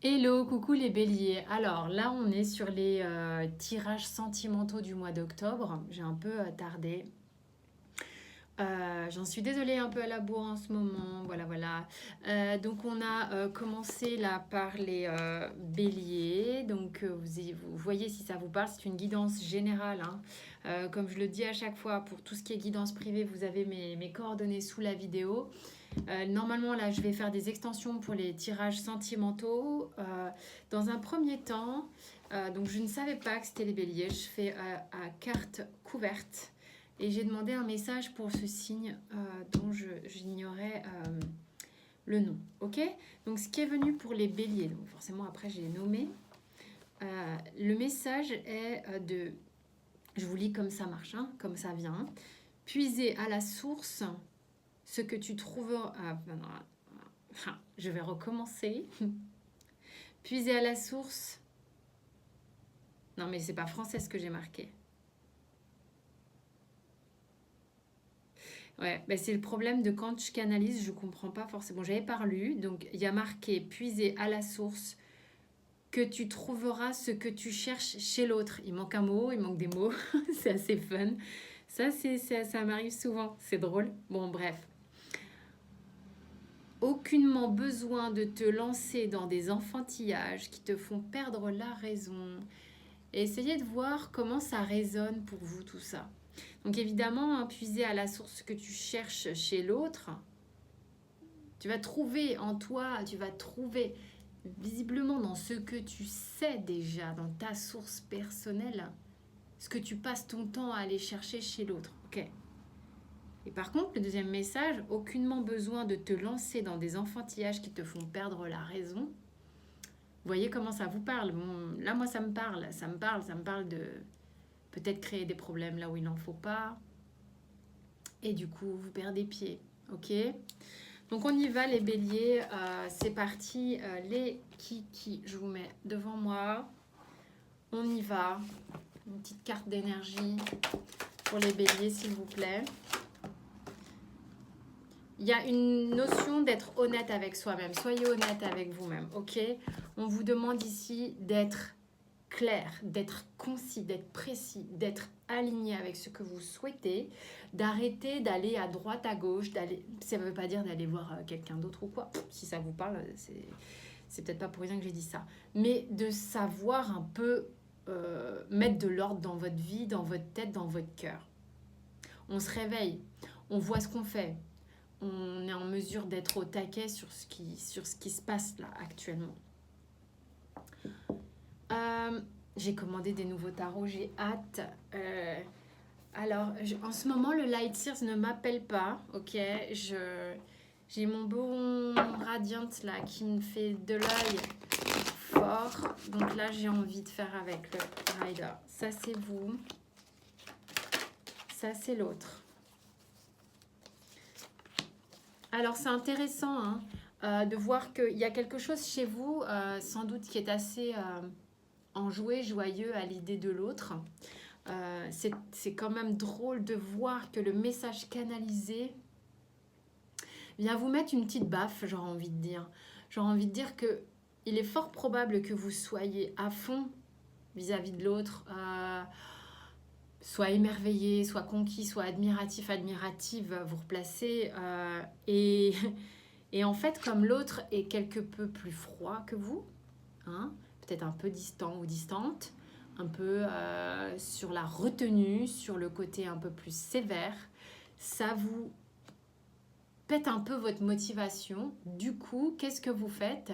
Hello, coucou les béliers. Alors là, on est sur les tirages sentimentaux du mois d'octobre. J'ai un peu tardé. J'en suis désolée un peu à la bourre en ce moment. Voilà, voilà. Donc on a commencé là par les béliers. Donc vous voyez si ça vous parle, c'est une guidance générale, hein. Comme je le dis à chaque fois, pour tout ce qui est guidance privée, vous avez mes coordonnées sous la vidéo. Normalement, là, je vais faire des extensions pour les tirages sentimentaux. Dans un premier temps, donc je ne savais pas que c'était les béliers. Je fais à carte couverte. Et j'ai demandé un message pour ce signe dont j'ignorais le nom. Ok. Donc ce qui est venu pour les béliers, donc forcément après j'ai nommé. Le message est de, je vous lis comme ça marche, hein, comme ça vient. Puiser à la source ce que tu trouveras. Je vais recommencer. Puiser à la source. Non, mais c'est pas français ce que j'ai marqué. Ouais, bah c'est le problème de quand je canalise, je comprends pas forcément. J'avais pas lu, donc il y a marqué puiser à la source que tu trouveras ce que tu cherches chez l'autre. Il manque un mot, il manque des mots. C'est assez fun. Ça m'arrive souvent. C'est drôle. Bon, bref. Aucunement besoin de te lancer dans des enfantillages qui te font perdre la raison. Et essayez de voir comment ça résonne pour vous tout ça. Donc évidemment, hein, puiser à la source que tu cherches chez l'autre, tu vas trouver en toi, tu vas trouver visiblement dans ce que tu sais déjà, dans ta source personnelle, ce que tu passes ton temps à aller chercher chez l'autre. Ok. Et par contre, le deuxième message, aucunement besoin de te lancer dans des enfantillages qui te font perdre la raison. Vous voyez comment ça vous parle. Bon, là, moi, ça me parle de peut-être créer des problèmes là où il n'en faut pas. Et du coup, vous perdez pied. Ok. Donc, on y va, les béliers. C'est parti. Les kiki, je vous mets devant moi. On y va. Une petite carte d'énergie pour les béliers, s'il vous plaît. Il y a une notion d'être honnête avec soi-même. Soyez honnête avec vous-même, ok? On vous demande ici d'être clair, d'être concis, d'être précis, d'être aligné avec ce que vous souhaitez, d'arrêter d'aller à droite, à gauche, d'aller. Ça ne veut pas dire d'aller voir quelqu'un d'autre ou quoi. Si ça vous parle, c'est peut-être pas pour rien que j'ai dit ça. Mais de savoir un peu mettre de l'ordre dans votre vie, dans votre tête, dans votre cœur. On se réveille, on voit ce qu'on fait. On est en mesure d'être au taquet sur ce qui se passe là actuellement. J'ai commandé des nouveaux tarots, j'ai hâte. Alors, en ce moment, le Light Sears ne m'appelle pas, ok. J'ai mon bon Radiant là qui me fait de l'œil fort. Donc là, j'ai envie de faire avec le Rider. Ça, c'est vous. Ça, c'est l'autre. Alors, c'est intéressant de voir qu'il y a quelque chose chez vous, sans doute qui est assez enjoué, joyeux à l'idée de l'autre. C'est quand même drôle de voir que le message canalisé vient vous mettre une petite baffe, j'aurais envie de dire. J'aurais envie de dire que il est fort probable que vous soyez à fond vis-à-vis de l'autre, soit émerveillé, soit conquis, soit admiratif, admirative, vous replacez. Et en fait, comme l'autre est quelque peu plus froid que vous, hein, peut-être un peu distant ou distante, un peu sur la retenue, sur le côté un peu plus sévère, ça vous pète un peu votre motivation. Du coup, qu'est-ce que vous faites ?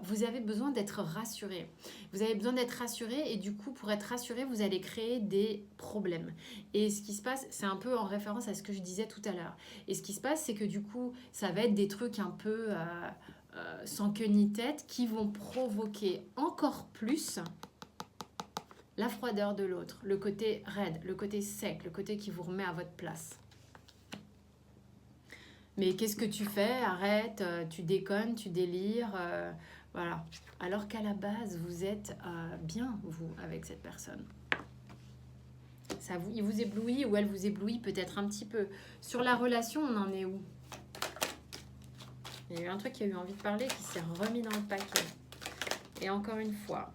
Vous avez besoin d'être rassuré. Vous avez besoin d'être rassuré et du coup, pour être rassuré, vous allez créer des problèmes. Et ce qui se passe, c'est un peu en référence à ce que je disais tout à l'heure. Et ce qui se passe, c'est que du coup, ça va être des trucs un peu sans queue ni tête qui vont provoquer encore plus la froideur de l'autre, le côté raide, le côté sec, le côté qui vous remet à votre place. Mais qu'est-ce que tu fais? Arrête, tu déconnes, tu délires, voilà. Alors qu'à la base, vous êtes bien, vous, avec cette personne. Il vous éblouit ou elle vous éblouit peut-être un petit peu. Sur la relation, on en est où? Il y a eu un truc qui a eu envie de parler qui s'est remis dans le paquet. Et encore une fois,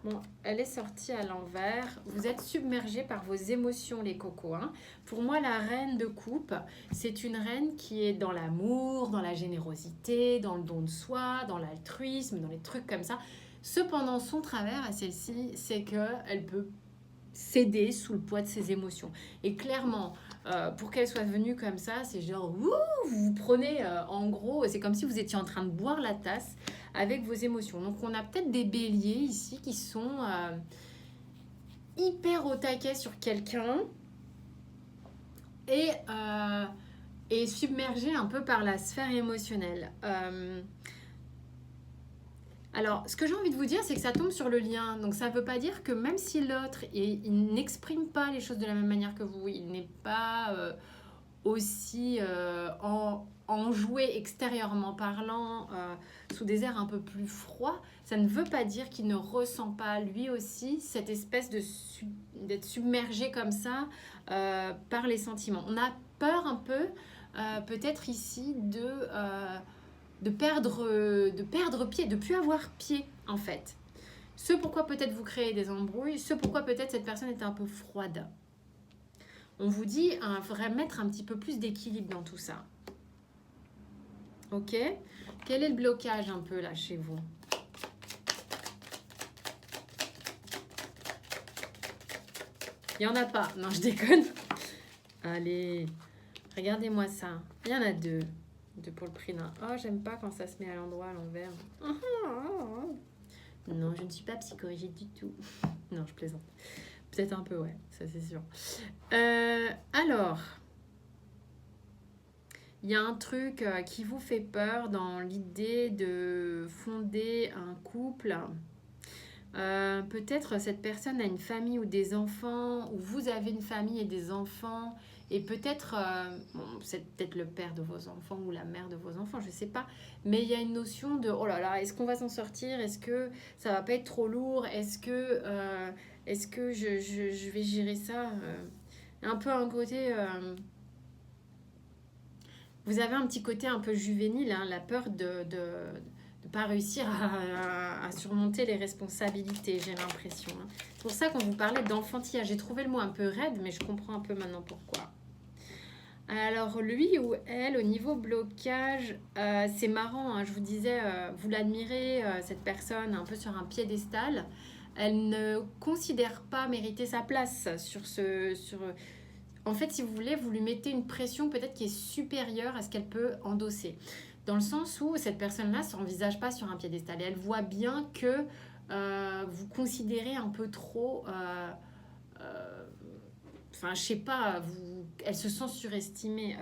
bon, elle est sortie à l'envers. Vous êtes submergé par vos émotions, les cocos. Hein. Pour moi, la reine de coupe, c'est une reine qui est dans l'amour, dans la générosité, dans le don de soi, dans l'altruisme, dans les trucs comme ça. Cependant, son travers à celle-ci, c'est qu'elle peut céder sous le poids de ses émotions. Et clairement, pour qu'elle soit venue comme ça, c'est genre, vous vous prenez, en gros, c'est comme si vous étiez en train de boire la tasse avec vos émotions. Donc, on a peut-être des béliers ici qui sont hyper au taquet sur quelqu'un et submergés un peu par la sphère émotionnelle. Alors, ce que j'ai envie de vous dire, c'est que ça tombe sur le lien. Donc, ça ne veut pas dire que même si l'autre, il n'exprime pas les choses de la même manière que vous, il n'est pas aussi enjoué extérieurement parlant, sous des airs un peu plus froids, ça ne veut pas dire qu'il ne ressent pas lui aussi cette espèce d'être submergé comme ça par les sentiments. On a peur un peu, peut-être ici, de perdre pied, de plus avoir pied en fait. Ce pourquoi peut-être vous créez des embrouilles, ce pourquoi peut-être cette personne est un peu froide. On vous dit, il faudrait mettre un petit peu plus d'équilibre dans tout ça. Ok? Quel est le blocage un peu là chez vous? Il n'y en a pas. Non, je déconne. Allez, regardez-moi ça. Il y en a deux. Deux pour le prix d'un. Oh, j'aime pas quand ça se met à l'endroit, à l'envers. Non, je ne suis pas psychorigide du tout. Non, je plaisante. Peut-être un peu, ouais, ça c'est sûr. Alors, il y a un truc qui vous fait peur dans l'idée de fonder un couple. Peut-être cette personne a une famille ou des enfants, ou vous avez une famille et des enfants, et peut-être, c'est peut-être le père de vos enfants ou la mère de vos enfants, je ne sais pas, mais il y a une notion de, oh là là, est-ce qu'on va s'en sortir? Est-ce que ça va pas être trop lourd? Est-ce que je vais gérer ça? Un peu un côté... vous avez un petit côté un peu juvénile, hein, la peur de pas réussir à surmonter les responsabilités, j'ai l'impression. Hein. C'est pour ça qu'on vous parlait d'enfantillage. J'ai trouvé le mot un peu raide, mais je comprends un peu maintenant pourquoi. Alors lui ou elle, au niveau blocage, c'est marrant, hein, je vous disais, vous l'admirez, cette personne, un peu sur un piédestal. Elle ne considère pas mériter sa place En fait, si vous voulez, vous lui mettez une pression peut-être qui est supérieure à ce qu'elle peut endosser. Dans le sens où cette personne-là ne s'envisage pas sur un piédestal. Et elle voit bien que vous considérez un peu trop... Enfin, je sais pas, elle se sent surestimée.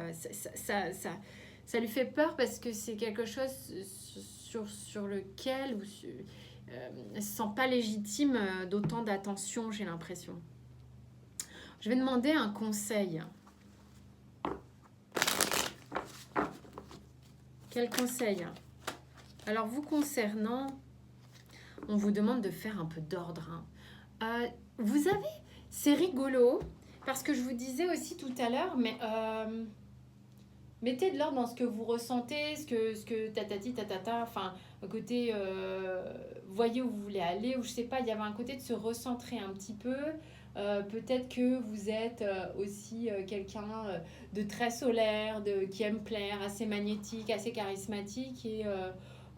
Ça lui fait peur parce que c'est quelque chose sur lequel elle ne se sent pas légitime d'autant d'attention, j'ai l'impression. Je vais demander un conseil. Quel conseil? Alors, vous concernant, on vous demande de faire un peu d'ordre. Hein. Vous avez... C'est rigolo, parce que je vous disais aussi tout à l'heure, mais mettez de l'ordre dans ce que vous ressentez, ce que tatati, tatata, enfin, un côté, voyez où vous voulez aller, ou je sais pas, il y avait un côté de se recentrer un petit peu. Peut-être que vous êtes aussi quelqu'un de très solaire, qui aime plaire, assez magnétique, assez charismatique. Et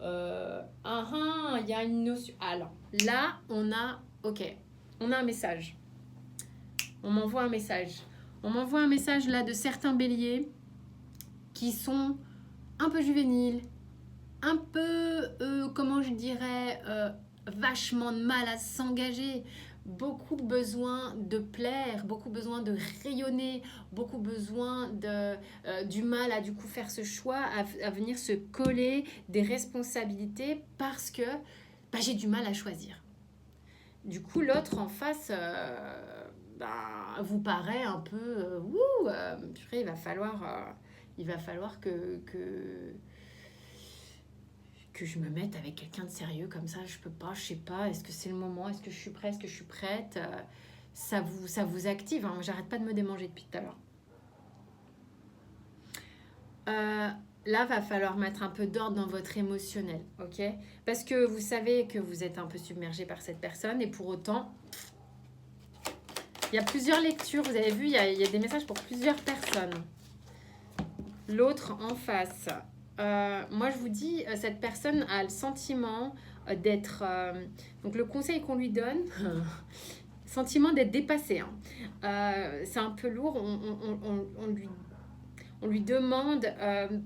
il y a une notion. Alors là, on a un message. On m'envoie un message. On m'envoie un message là de certains béliers qui sont un peu juvéniles, un peu, comment je dirais, vachement de mal à s'engager. Beaucoup besoin de plaire, beaucoup besoin de rayonner, beaucoup besoin du mal à du coup faire ce choix, à venir se coller des responsabilités parce que j'ai du mal à choisir. Du coup, l'autre en face vous paraît un peu purée, il va falloir que je me mette avec quelqu'un de sérieux comme ça, je peux pas, je sais pas, est-ce que c'est le moment, est-ce que je suis prête, est-ce que je suis prête, ça vous active, hein, j'arrête pas de me démanger depuis tout à l'heure. là, va falloir mettre un peu d'ordre dans votre émotionnel, ok? Parce que vous savez que vous êtes un peu submergé par cette personne et pour autant, il y a plusieurs lectures. Vous avez vu, il y a des messages pour plusieurs personnes. L'autre en face. Moi, je vous dis, cette personne a le sentiment d'être... donc, le conseil qu'on lui donne, sentiment d'être dépassé. Hein. C'est un peu lourd. On lui demande,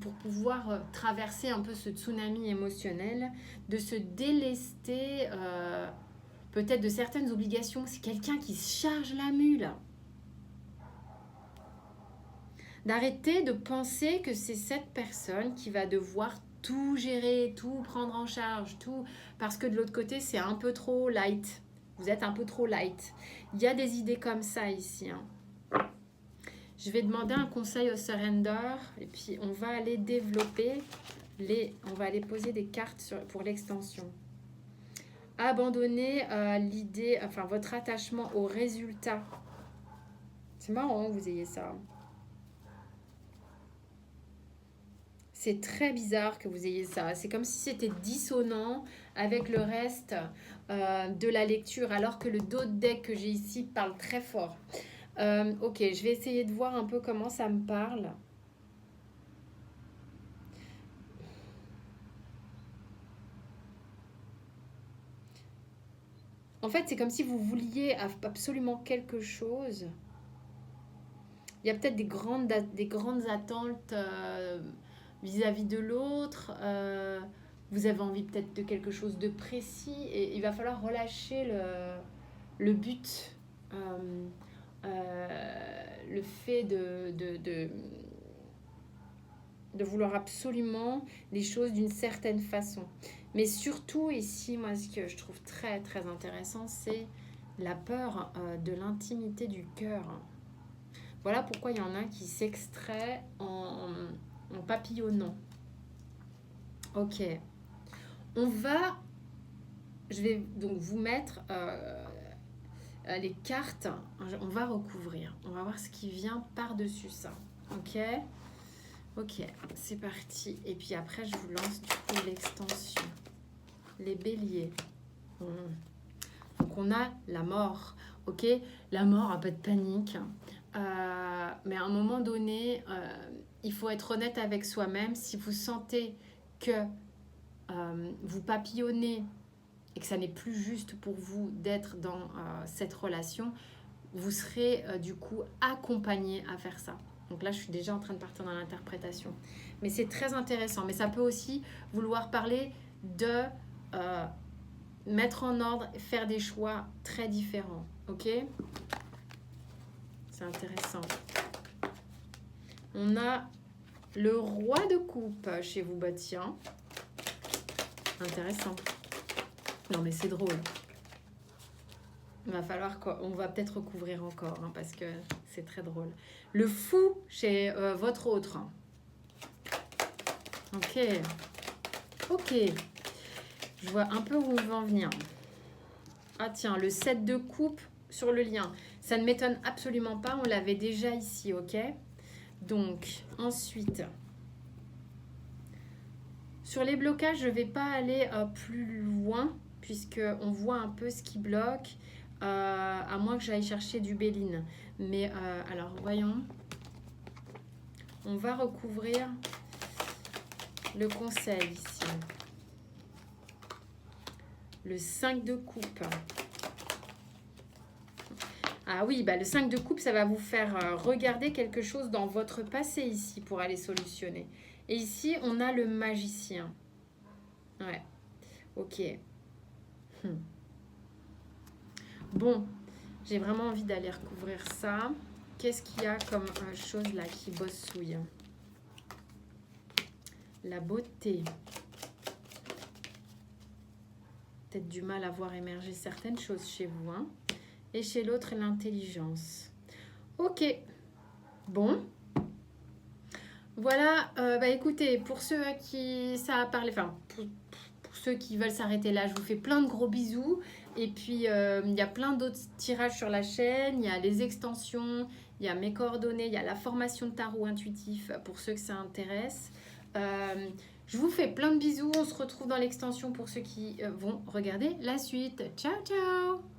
pour pouvoir traverser un peu ce tsunami émotionnel, de se délester peut-être de certaines obligations. C'est quelqu'un qui se charge la mule. D'arrêter de penser que c'est cette personne qui va devoir tout gérer, tout prendre en charge, tout, parce que de l'autre côté, c'est un peu trop light. Vous êtes un peu trop light. Il y a des idées comme ça ici. Hein. Je vais demander un conseil au surrender et puis on va aller développer, on va aller poser des cartes pour l'extension. Abandonner l'idée, enfin votre attachement au résultat. C'est marrant que vous ayez ça. C'est très bizarre que vous ayez ça. C'est comme si c'était dissonant avec le reste de la lecture, alors que le dos de deck que j'ai ici parle très fort. Ok, je vais essayer de voir un peu comment ça me parle. En fait, c'est comme si vous vouliez absolument quelque chose. Il y a peut-être des grandes attentes vis-à-vis de l'autre. Vous avez envie peut-être de quelque chose de précis et il va falloir relâcher le but. Le fait de vouloir absolument les choses d'une certaine façon. Mais surtout ici, moi, ce que je trouve très très intéressant, c'est la peur de l'intimité du cœur. Voilà pourquoi il y en a qui s'extrait en papillonnant. Ok. Je vais donc vous mettre les cartes. On va recouvrir. On va voir ce qui vient par-dessus ça. Ok. Ok, c'est parti. Et puis après, je vous lance du coup l'extension. Les béliers. Donc on a la mort. Ok, la mort, un peu de panique. Mais à un moment donné, il faut être honnête avec soi-même. Si vous sentez que vous papillonnez et que ça n'est plus juste pour vous d'être dans cette relation, vous serez du coup accompagné à faire ça. Donc là, je suis déjà en train de partir dans l'interprétation. Mais c'est très intéressant. Mais ça peut aussi vouloir parler de mettre en ordre, faire des choix très différents. Ok ? C'est intéressant. On a le roi de coupe chez vous, bah tiens. Intéressant. Non mais c'est drôle. Il va falloir qu'on va peut-être recouvrir encore hein, parce que c'est très drôle. Le fou chez votre autre. Ok. Ok. Je vois un peu où on veut en venir. Ah tiens, le 7 de coupe sur le lien. Ça ne m'étonne absolument pas, on l'avait déjà ici, ok? Donc, ensuite, sur les blocages, je ne vais pas aller plus loin, puisqu'on voit un peu ce qui bloque, à moins que j'aille chercher du Béline. Mais alors, voyons. On va recouvrir le conseil ici. Le 5 de coupe. Ah oui, bah le 5 de coupe, ça va vous faire regarder quelque chose dans votre passé ici pour aller solutionner. Et ici, on a le magicien. Ouais, ok. Bon, j'ai vraiment envie d'aller recouvrir ça. Qu'est-ce qu'il y a comme chose là qui bossouille? La beauté. Peut-être du mal à voir émerger certaines choses chez vous, hein. Et chez l'autre, l'intelligence. Ok. Bon. Voilà. Bah écoutez, pour ceux à qui ça a parlé, enfin, pour ceux qui veulent s'arrêter là, je vous fais plein de gros bisous. Et puis, il y a plein d'autres tirages sur la chaîne. Il y a les extensions, il y a mes coordonnées, il y a la formation de tarot intuitif pour ceux que ça intéresse. Je vous fais plein de bisous. On se retrouve dans l'extension pour ceux qui vont regarder la suite. Ciao, ciao!